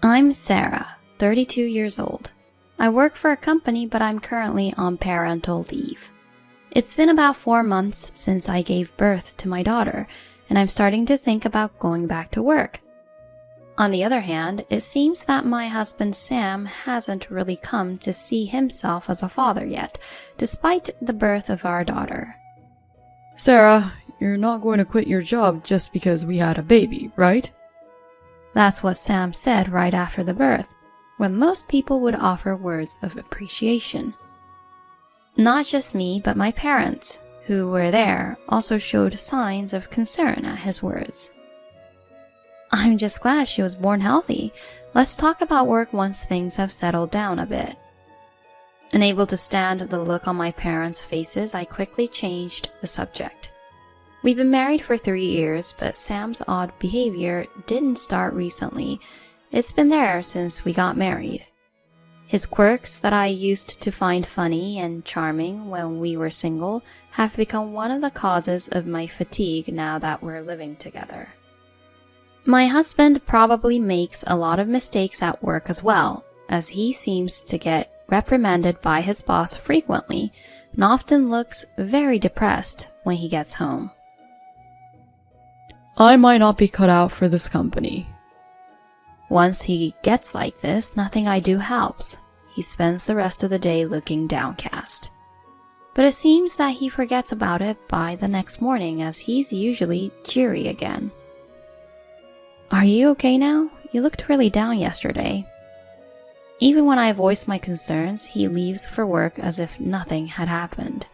I'm Sarah, 32 years old. I work for a company, but I'm currently on parental leave. It's been about 4 months since I gave birth to my daughter, and I'm starting to think about going back to work. On the other hand, it seems that my husband Sam hasn't really come to see himself as a father yet, despite the birth of our daughter. Sarah, you're not going to quit your job just because we had a baby, right? That's what Sam said right after the birth, when most people would offer words of appreciation. Not just me, but my parents, who were there, also showed signs of concern at his words. I'm just glad she was born healthy. Let's talk about work once things have settled down a bit. Unable to stand the look on my parents' faces, I quickly changed the subject. We've been married for 3 years, but Sam's odd behavior didn't start recently. It's been there since we got married. His quirks that I used to find funny and charming when we were single have become one of the causes of my fatigue now that we're living together. My husband probably makes a lot of mistakes at work as well, as he seems to get reprimanded by his boss frequently and often looks very depressed when he gets home. I might not be cut out for this company. Once he gets like this, nothing I do helps. He spends the rest of the day looking downcast. But it seems that he forgets about it by the next morning, as he's usually cheery again. Are you okay now? You looked really down yesterday. Even when I voice my concerns, he leaves for work as if nothing had happened.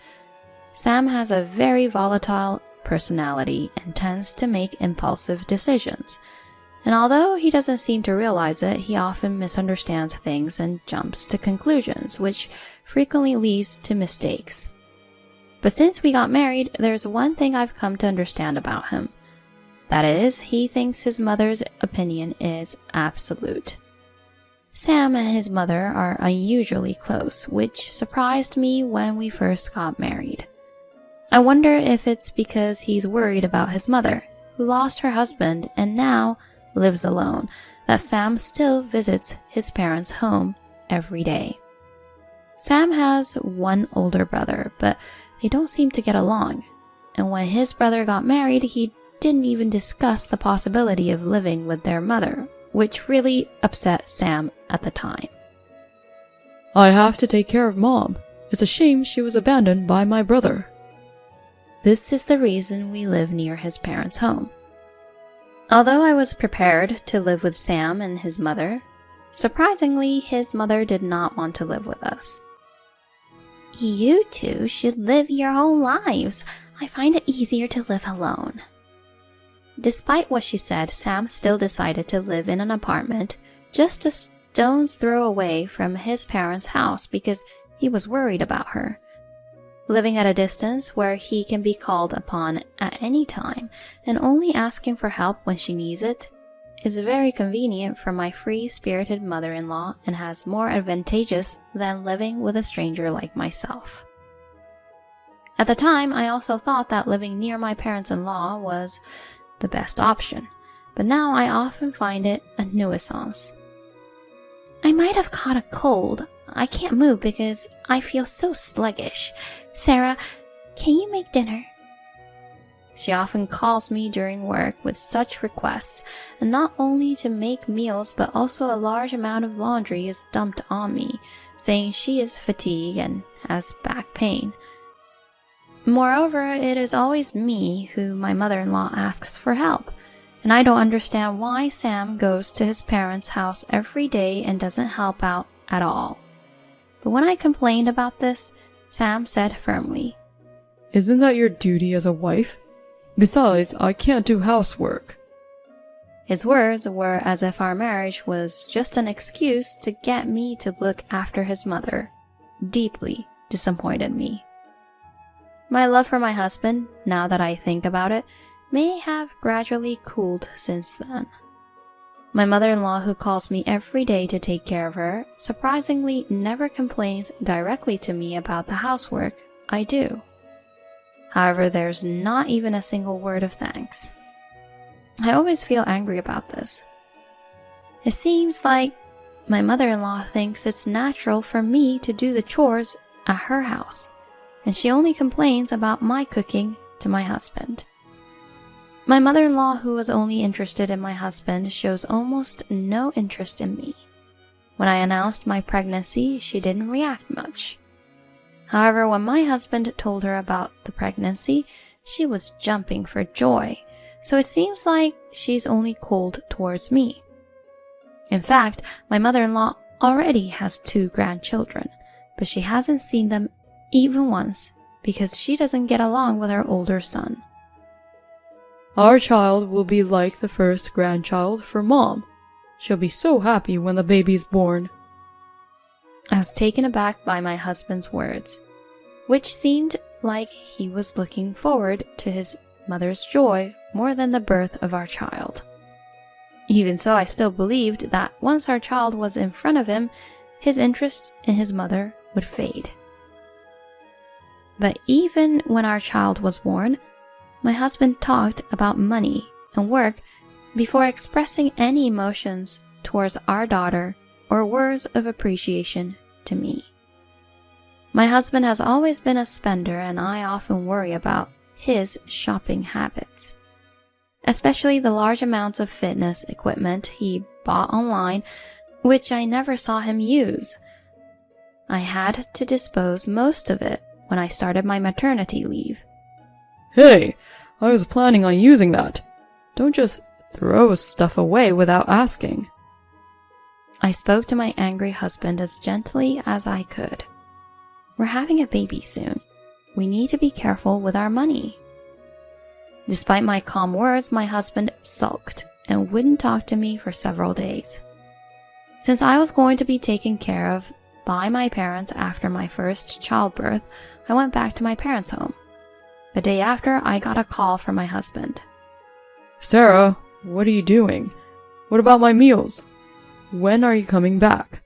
Sam has a very volatile personality and tends to make impulsive decisions. And although he doesn't seem to realize it, he often misunderstands things and jumps to conclusions, which frequently leads to mistakes. But since we got married, there's one thing I've come to understand about him. That is, he thinks his mother's opinion is absolute. Sam and his mother are unusually close, which surprised me when we first got married. I wonder if it's because he's worried about his mother, who lost her husband and now lives alone, that Sam still visits his parents' home every day. Sam has one older brother, but they don't seem to get along. And when his brother got married, he didn't even discuss the possibility of living with their mother, which really upset Sam at the time. I have to take care of Mom. It's a shame she was abandoned by my brother. This is the reason we live near his parents' home. Although I was prepared to live with Sam and his mother, surprisingly, his mother did not want to live with us. You two should live your own lives. I find it easier to live alone. Despite what she said, Sam still decided to live in an apartment just a stone's throw away from his parents' house because he was worried about her. Living at a distance where he can be called upon at any time and only asking for help when she needs it is very convenient for my free-spirited mother-in-law and has more advantageous than living with a stranger like myself. At the time, I also thought that living near my parents-in-law was the best option, but now I often find it a nuisance. I might have caught a cold. I can't move because I feel so sluggish. Sarah, can you make dinner? She often calls me during work with such requests, and not only to make meals, but also a large amount of laundry is dumped on me, saying she is fatigued and has back pain. Moreover, it is always me who my mother-in-law asks for help, and I don't understand why Sam goes to his parents' house every day and doesn't help out at all. But when I complained about this, Sam said firmly, Isn't that your duty as a wife? Besides, I can't do housework. His words were as if our marriage was just an excuse to get me to look after his mother. Deeply disappointed me. My love for my husband, now that I think about it, may have gradually cooled since then. My mother-in-law, who calls me every day to take care of her, surprisingly never complains directly to me about the housework I do. However, there's not even a single word of thanks. I always feel angry about this. It seems like my mother-in-law thinks it's natural for me to do the chores at her house, and she only complains about my cooking to my husband. My mother-in-law, who was only interested in my husband, shows almost no interest in me. When I announced my pregnancy, she didn't react much. However, when my husband told her about the pregnancy, she was jumping for joy, so it seems like she's only cold towards me. In fact, my mother-in-law already has 2 grandchildren, but she hasn't seen them even once because she doesn't get along with her older son. Our child will be like the first grandchild for Mom. She'll be so happy when the baby's born. I was taken aback by my husband's words, which seemed like he was looking forward to his mother's joy more than the birth of our child. Even so, I still believed that once our child was in front of him, his interest in his mother would fade. But even when our child was born, my husband talked about money and work before expressing any emotions towards our daughter or words of appreciation to me. My husband has always been a spender, and I often worry about his shopping habits, especially the large amounts of fitness equipment he bought online, which I never saw him use. I had to dispose most of it when I started my maternity leave. Hey, I was planning on using that. Don't just throw stuff away without asking. I spoke to my angry husband as gently as I could. We're having a baby soon. We need to be careful with our money. Despite my calm words, my husband sulked and wouldn't talk to me for several days. Since I was going to be taken care of by my parents after my first childbirth, I went back to my parents' home. The day after, I got a call from my husband. Sarah, what are you doing? What about my meals? When are you coming back?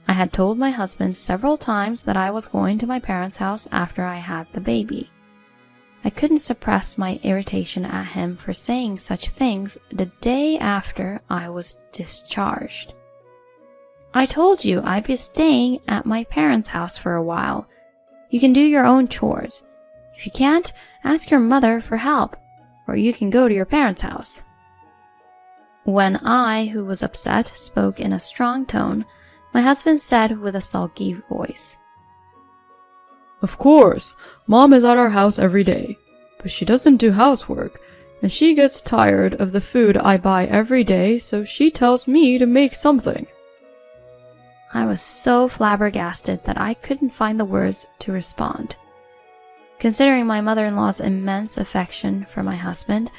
I had told my husband several times that I was going to my parents' house after I had the baby. I couldn't suppress my irritation at him for saying such things the day after I was discharged. I told you I'd be staying at my parents' house for a while. You can do your own chores. If you can't, ask your mother for help, or you can go to your parents' house. When I, who was upset, spoke in a strong tone, my husband said with a sulky voice, Of course, Mom is at our house every day, but she doesn't do housework, and she gets tired of the food I buy every day, so she tells me to make something. I was so flabbergasted that I couldn't find the words to respond. Considering my mother-in-law's immense affection for my husband,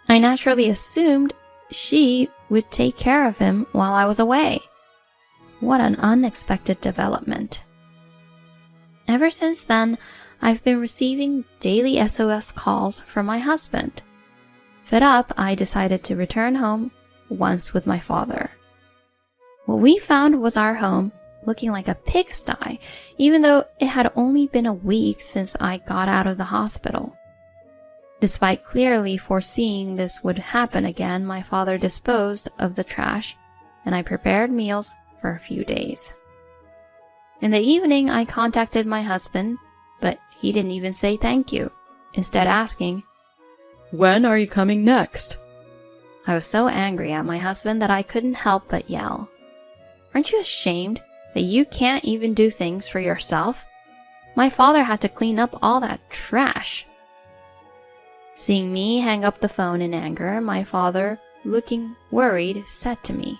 I naturally assumed she would take care of him while I was away. What an unexpected development. Ever since then, I've been receiving daily SOS calls from my husband. Fed up, I decided to return home once with my father. What we found was our home looking like a pigsty, even though it had only been a week since I got out of the hospital. Despite clearly foreseeing this would happen again, my father disposed of the trash, and I prepared meals for a few days. In the evening, I contacted my husband, but he didn't even say thank you, instead asking, When are you coming next? I was so angry at my husband that I couldn't help but yell. Aren't you ashamed that you can't even do things for yourself? My father had to clean up all that trash. Seeing me hang up the phone in anger, my father, looking worried, said to me,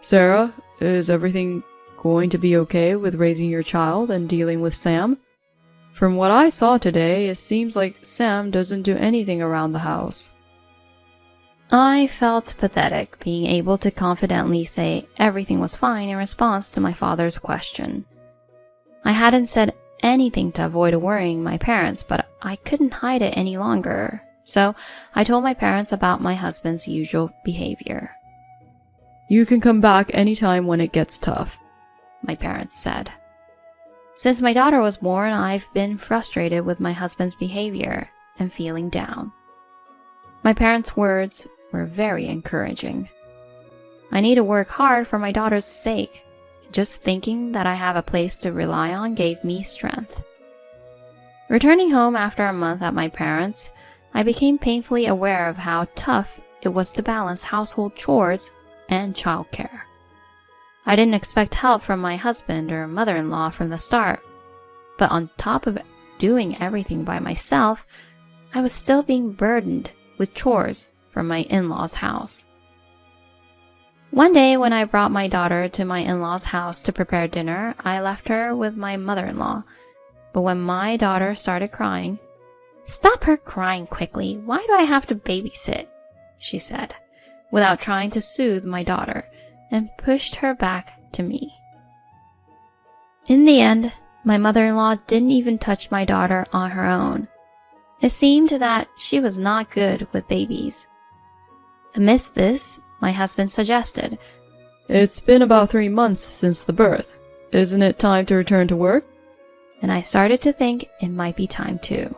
Sarah, is everything going to be okay with raising your child and dealing with Sam? From what I saw today, it seems like Sam doesn't do anything around the house. I felt pathetic being able to confidently say everything was fine in response to my father's question. I hadn't said anything to avoid worrying my parents, but I couldn't hide it any longer, so I told my parents about my husband's usual behavior. You can come back anytime when it gets tough, my parents said. Since my daughter was born, I've been frustrated with my husband's behavior and feeling down. My parents' words were very encouraging. I need to work hard for my daughter's sake. Just thinking that I have a place to rely on gave me strength. Returning home after a month at my parents', I became painfully aware of how tough it was to balance household chores and childcare. I didn't expect help from my husband or mother-in-law from the start, but on top of doing everything by myself, I was still being burdened with chores from my in-laws' house. One day when I brought my daughter to my in-laws' house to prepare dinner, I left her with my mother-in-law. But when my daughter started crying, "Stop her crying quickly. Why do I have to babysit?" she said, without trying to soothe my daughter, and pushed her back to me. In the end, my mother-in-law didn't even touch my daughter on her own. It seemed that she was not good with babies. Amidst this, my husband suggested, "It's been about 3 months since the birth. Isn't it time to return to work?" And I started to think it might be time too.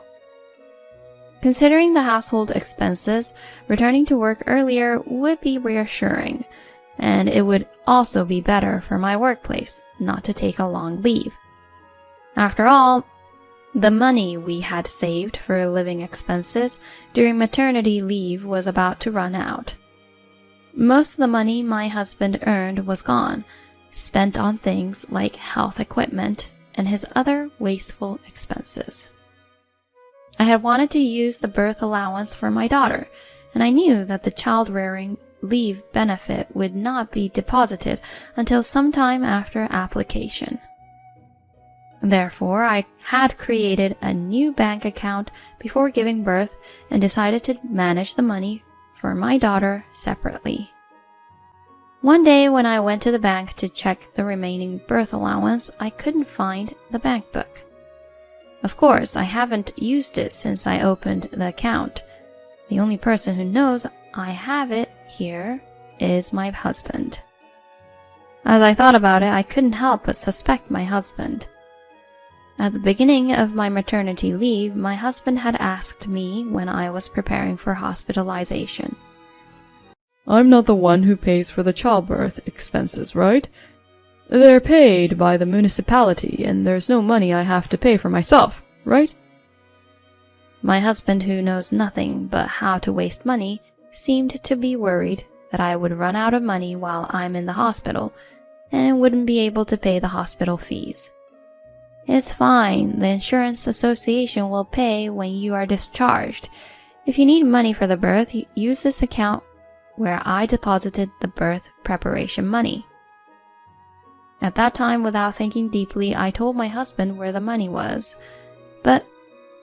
Considering the household expenses, returning to work earlier would be reassuring, and it would also be better for my workplace not to take a long leave. After all, the money we had saved for living expenses during maternity leave was about to run out. Most of the money my husband earned was gone, spent on things like health equipment and his other wasteful expenses. I had wanted to use the birth allowance for my daughter, and I knew that the child-rearing leave benefit would not be deposited until sometime after application. Therefore, I had created a new bank account before giving birth and decided to manage the money for my daughter separately. One day when I went to the bank to check the remaining birth allowance, I couldn't find the bank book. Of course, I haven't used it since I opened the account. The only person who knows I have it here is my husband. As I thought about it, I couldn't help but suspect my husband. At the beginning of my maternity leave, my husband had asked me when I was preparing for hospitalization. "I'm not the one who pays for the childbirth expenses, right? They're paid by the municipality, and there's no money I have to pay for myself, right?" My husband, who knows nothing but how to waste money, seemed to be worried that I would run out of money while I'm in the hospital and wouldn't be able to pay the hospital fees. "It's fine. The insurance association will pay when you are discharged. If you need money for the birth, use this account where I deposited the birth preparation money." At that time, without thinking deeply, I told my husband where the money was. But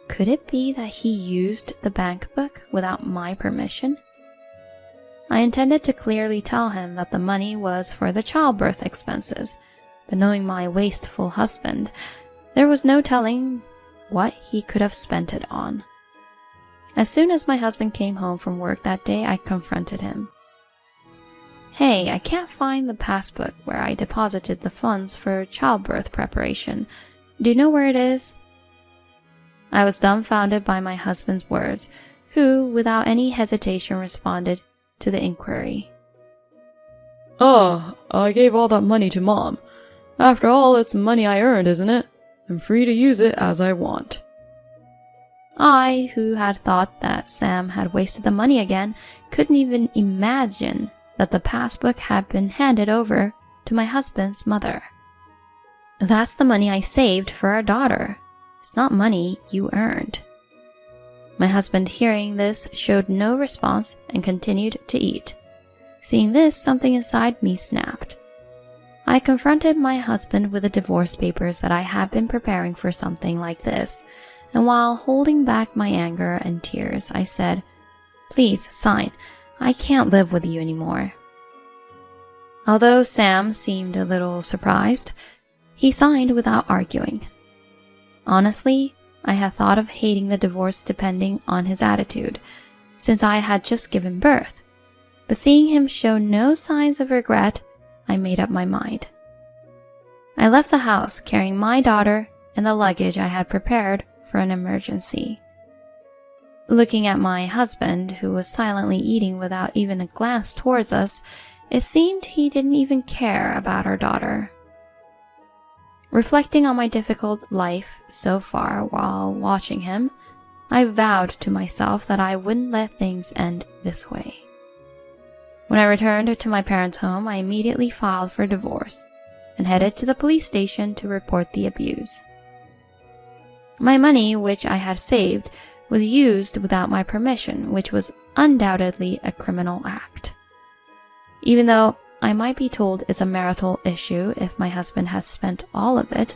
could it be that he used the bank book without my permission? I intended to clearly tell him that the money was for the childbirth expenses, but knowing my wasteful husband, there was no telling what he could have spent it on. As soon as my husband came home from work that day, I confronted him. "Hey, I can't find the passbook where I deposited the funds for childbirth preparation. Do you know where it is?" I was dumbfounded by my husband's words, who, without any hesitation, responded to the inquiry. "Oh, I gave all that money to Mom. After all, it's money I earned, isn't it? I'm free to use it as I want." I, who had thought that Sam had wasted the money again, couldn't even imagine that the passbook had been handed over to my husband's mother. "That's the money I saved for our daughter. It's not money you earned." My husband, hearing this, showed no response and continued to eat. Seeing this, something inside me snapped. I confronted my husband with the divorce papers that I had been preparing for something like this, and while holding back my anger and tears, I said, "Please sign. I can't live with you anymore." Although Sam seemed a little surprised, he signed without arguing. Honestly, I had thought of hating the divorce depending on his attitude, since I had just given birth. But seeing him show no signs of regret, I made up my mind. I left the house carrying my daughter and the luggage I had prepared for an emergency. Looking at my husband, who was silently eating without even a glance towards us, It seemed he didn't even care about our daughter. Reflecting on my difficult life so far while watching him, I vowed to myself that I wouldn't let things end this way. When I returned to my parents' home, I immediately filed for divorce and headed to the police station to report the abuse. My money, which I had saved, was used without my permission, which was undoubtedly a criminal act. Even though I might be told it's a marital issue if my husband has spent all of it,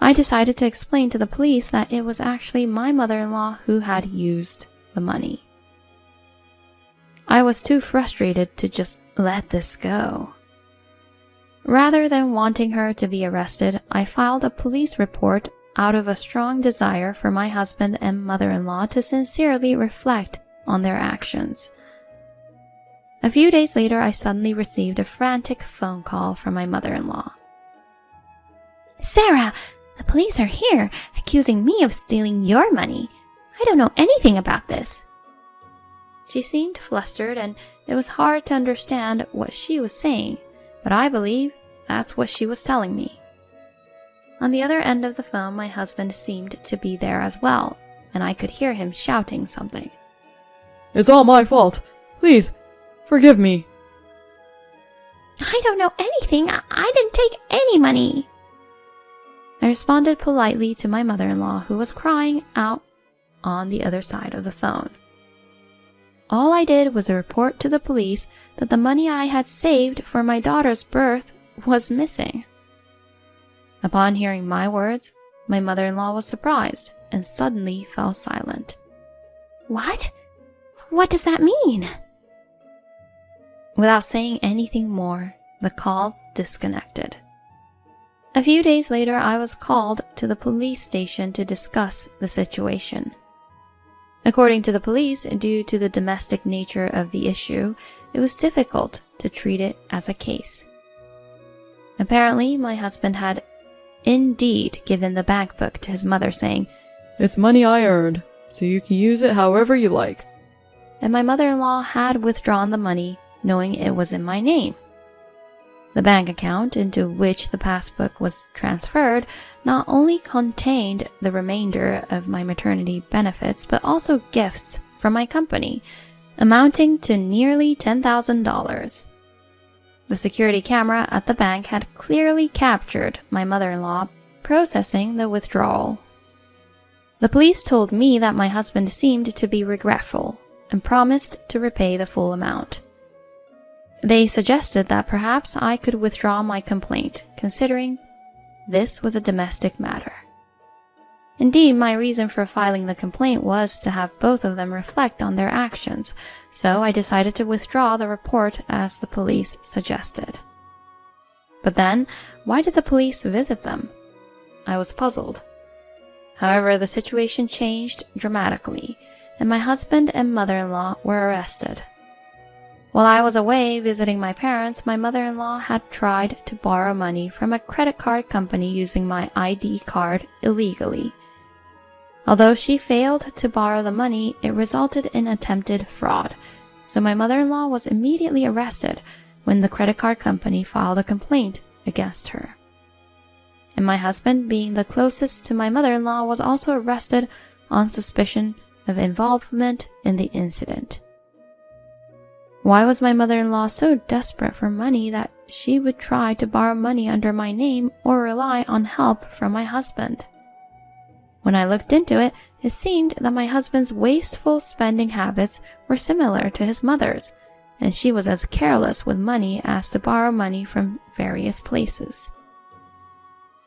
I decided to explain to the police that it was actually my mother-in-law who had used the money. I was too frustrated to just let this go. Rather than wanting her to be arrested, I filed a police report out of a strong desire for my husband and mother-in-law to sincerely reflect on their actions. A few days later, I suddenly received a frantic phone call from my mother-in-law. "Sarah, the police are here, accusing me of stealing your money. I don't know anything about this." She seemed flustered, and it was hard to understand what she was saying, but I believe that's what she was telling me. On the other end of the phone, my husband seemed to be there as well, and I could hear him shouting something. "It's all my fault. Please, forgive me." "I don't know anything. I didn't take any money." I responded politely to my mother-in-law, who was crying out on the other side of the phone. All I did was report to the police that the money I had saved for my daughter's birth was missing. Upon hearing my words, my mother-in-law was surprised and suddenly fell silent. "What? What does that mean?" Without saying anything more, the call disconnected. A few days later, I was called to the police station to discuss the situation. According to the police, due to the domestic nature of the issue, it was difficult to treat it as a case. Apparently, my husband had indeed given the bank book to his mother, saying, "It's money I earned, so you can use it however you like." And my mother-in-law had withdrawn the money, knowing it was in my name. The bank account into which the passbook was transferred not only contained the remainder of my maternity benefits, but also gifts from my company, amounting to nearly $10,000. The security camera at the bank had clearly captured my mother-in-law processing the withdrawal. The police told me that my husband seemed to be regretful and promised to repay the full amount. They suggested that perhaps I could withdraw my complaint, considering this was a domestic matter. Indeed, my reason for filing the complaint was to have both of them reflect on their actions, so I decided to withdraw the report as the police suggested. But then, why did the police visit them? I was puzzled. However, the situation changed dramatically, and my husband and mother-in-law were arrested. While I was away visiting my parents, my mother-in-law had tried to borrow money from a credit card company using my ID card illegally. Although she failed to borrow the money, it resulted in attempted fraud, so my mother-in-law was immediately arrested when the credit card company filed a complaint against her. And my husband, being the closest to my mother-in-law, was also arrested on suspicion of involvement in the incident. Why was my mother-in-law so desperate for money that she would try to borrow money under my name or rely on help from my husband? When I looked into it, it seemed that my husband's wasteful spending habits were similar to his mother's, and she was as careless with money as to borrow money from various places.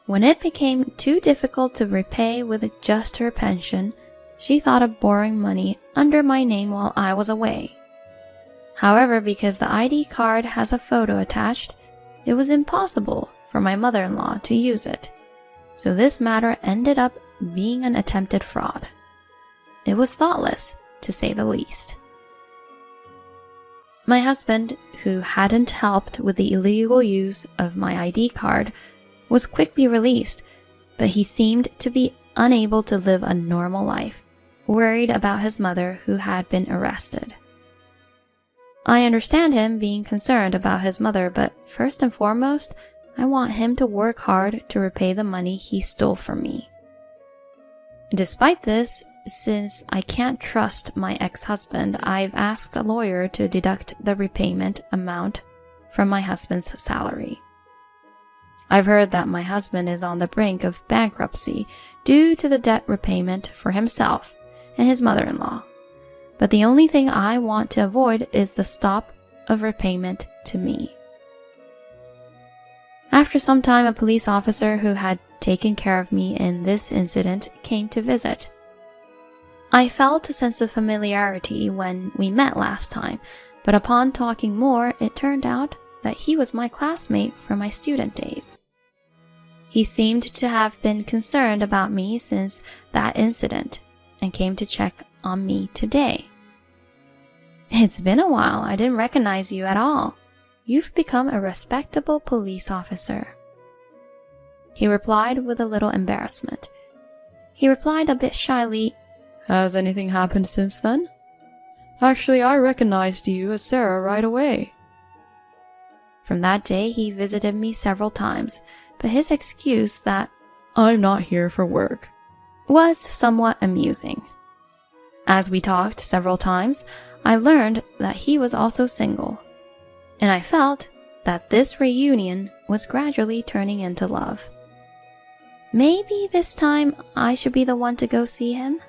When it became too difficult to repay with just her pension, she thought of borrowing money under my name while I was away. However, because the ID card has a photo attached, it was impossible for my mother-in-law to use it. So this matter ended up being an attempted fraud. It was thoughtless, to say the least. My husband, who hadn't helped with the illegal use of my ID card, was quickly released, but he seemed to be unable to live a normal life, worried about his mother who had been arrested. I understand him being concerned about his mother, but first and foremost, I want him to work hard to repay the money he stole from me. Despite this, since I can't trust my ex-husband, I've asked a lawyer to deduct the repayment amount from my husband's salary. I've heard that my husband is on the brink of bankruptcy due to the debt repayment for himself and his mother-in-law. But the only thing I want to avoid is the stop of repayment to me. After some time, a police officer who had taken care of me in this incident came to visit. I felt a sense of familiarity when we met last time, but upon talking more, it turned out that he was my classmate from my student days. He seemed to have been concerned about me since that incident and came to check on me today. It's been a while. I didn't recognize you at all. You've become a respectable police officer. He replied with a little embarrassment. He replied a bit shyly, Has anything happened since then? Actually, I recognized you as Sarah right away. From that day, he visited me several times, but his excuse that I'm not here for work was somewhat amusing. As we talked several times, I learned that he was also single, and I felt that this reunion was gradually turning into love. Maybe this time I should be the one to go see him?